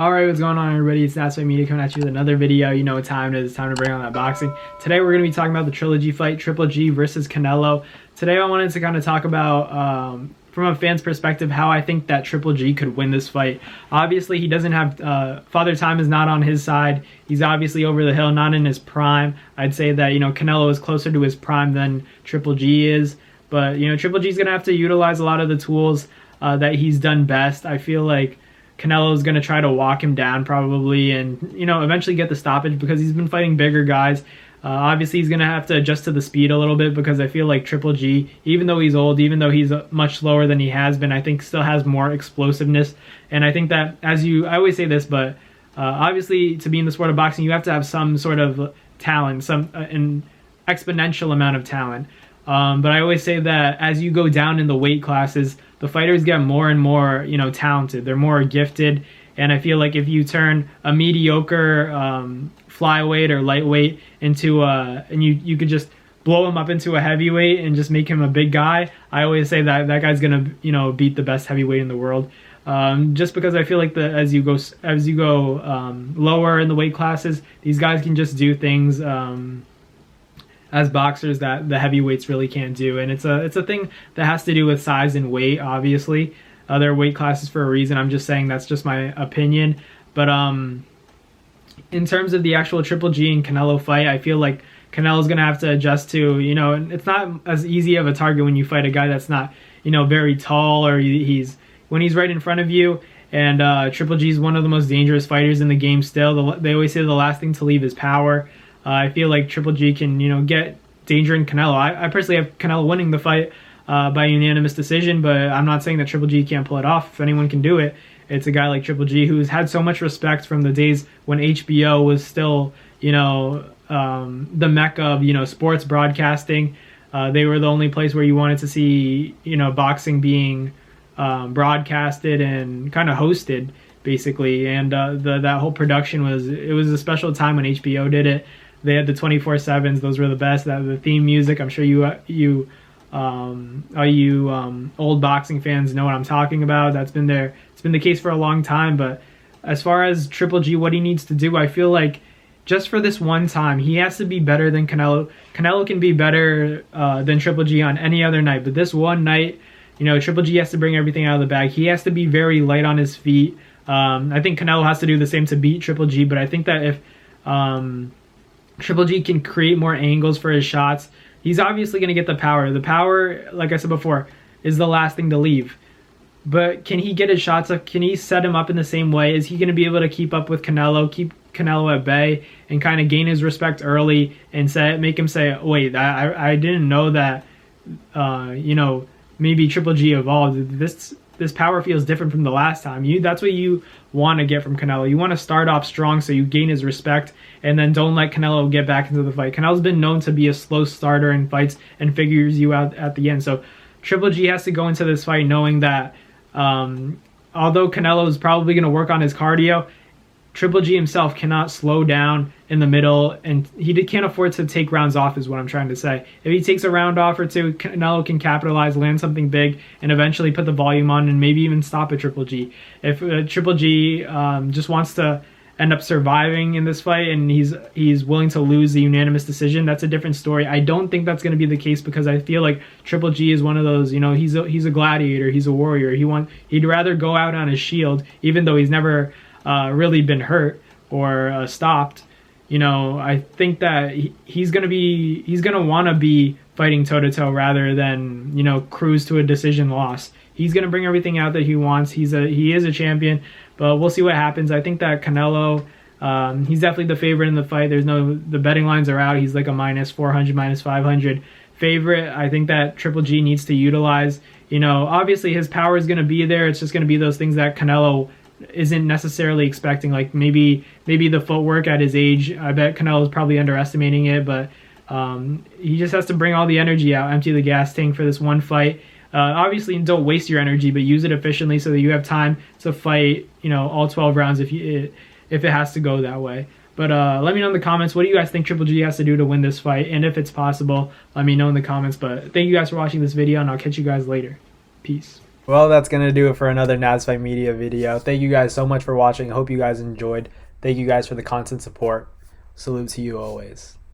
Alright, what's going on everybody? It's DAYYY Media coming at you with another video. You know what time it is. It's time to bring on that boxing. Today we're going to be talking about the trilogy fight, Triple G versus Canelo. Today I wanted to kind of talk about, from a fan's perspective, how I think that Triple G could win this fight. Obviously he doesn't have, Father Time is not on his side. He's obviously over the hill, not in his prime. I'd say that, Canelo is closer to his prime than Triple G is. But, Triple G is going to have to utilize a lot of the tools that he's done best. I feel like Canelo is going to try to walk him down probably and, eventually get the stoppage because he's been fighting bigger guys. Obviously, he's going to have to adjust to the speed a little bit because I feel like Triple G, even though he's old, even though he's much slower than he has been, I think still has more explosiveness. And I think that, I always say this, but obviously to be in the sport of boxing, you have to have some sort of talent, an exponential amount of talent. But I always say that as you go down in the weight classes, the fighters get more and more, talented. They're more gifted. And I feel like if you turn a mediocre flyweight or lightweight into and you could just blow him up into a heavyweight and just make him a big guy, I always say that that guy's gonna, beat the best heavyweight in the world. Just because I feel like as you go lower in the weight classes, these guys can just do things as boxers that the heavyweights really can't do. And it's a thing that has to do with size and weight, obviously. There are weight classes for a reason. I'm just saying that's just my opinion. But in terms of the actual Triple G and Canelo fight, I feel like Canelo's going to have to adjust to, it's not as easy of a target when you fight a guy that's not, very tall, or when he's right in front of you. And Triple G is one of the most dangerous fighters in the game still. They always say the last thing to leave is power. I feel like Triple G can, get danger in Canelo. I personally have Canelo winning the fight by unanimous decision, but I'm not saying that Triple G can't pull it off. If anyone can do it, it's a guy like Triple G who's had so much respect from the days when HBO was still, the mecca of, sports broadcasting. They were the only place where you wanted to see, boxing being broadcasted and kind of hosted, basically. And that whole production was a special time when HBO did it. They had the 24/7s; those were the best. The theme music, I'm sure you old boxing fans know what I'm talking about. That's been there. It's been the case for a long time. But as far as Triple G, what he needs to do, I feel like just for this one time, he has to be better than Canelo. Canelo can be better than Triple G on any other night, but this one night, Triple G has to bring everything out of the bag. He has to be very light on his feet. I think Canelo has to do the same to beat Triple G, but I think that if Triple G can create more angles for his shots, he's obviously going to get the power. The power, like I said before, is the last thing to leave. But can he get his shots up? Can he set him up in the same way? Is he going to be able to keep up with Canelo, keep Canelo at bay, and kind of gain his respect early and make him say, wait, I didn't know that, maybe Triple G evolved. This power feels different from the last time. That's what you want to get from Canelo. You want to start off strong so you gain his respect, and then don't let Canelo get back into the fight. Canelo's been known to be a slow starter in fights and figures you out at the end. So Triple G has to go into this fight knowing that although Canelo is probably going to work on his cardio, Triple G himself cannot slow down in the middle, and he can't afford to take rounds off is what I'm trying to say. If he takes a round off or two, Canelo can capitalize, land something big, and eventually put the volume on and maybe even stop a Triple G. If Triple G just wants to end up surviving in this fight and he's willing to lose the unanimous decision, that's a different story. I don't think that's going to be the case because I feel like Triple G is one of those, he's a gladiator, he's a warrior. He'd rather go out on his shield, even though he's never really been hurt or stopped. I think that he's gonna want to be fighting toe to toe rather than cruise to a decision loss. He's gonna bring everything out that he wants. He is a champion, but we'll see what happens. I think that Canelo, he's definitely the favorite in the fight. The betting lines are out. He's like a -400, -500 favorite. I think that Triple G needs to utilize. Obviously his power is gonna be there. It's just gonna be those things that Canelo isn't necessarily expecting, like maybe the footwork at his age. I bet Canelo is probably underestimating it, but he just has to bring all the energy out, empty the gas tank for this one fight. Obviously don't waste your energy, but use it efficiently so that you have time to fight all 12 rounds if it has to go that way. But let me know in the comments, what do you guys think Triple G has to do to win this fight, and if it's possible, let me know in the comments. But thank you guys for watching this video, and I'll catch you guys later. Peace. Well, that's going to do it for another NASFight Media video. Thank you guys so much for watching. I hope you guys enjoyed. Thank you guys for the constant support. Salute to you always.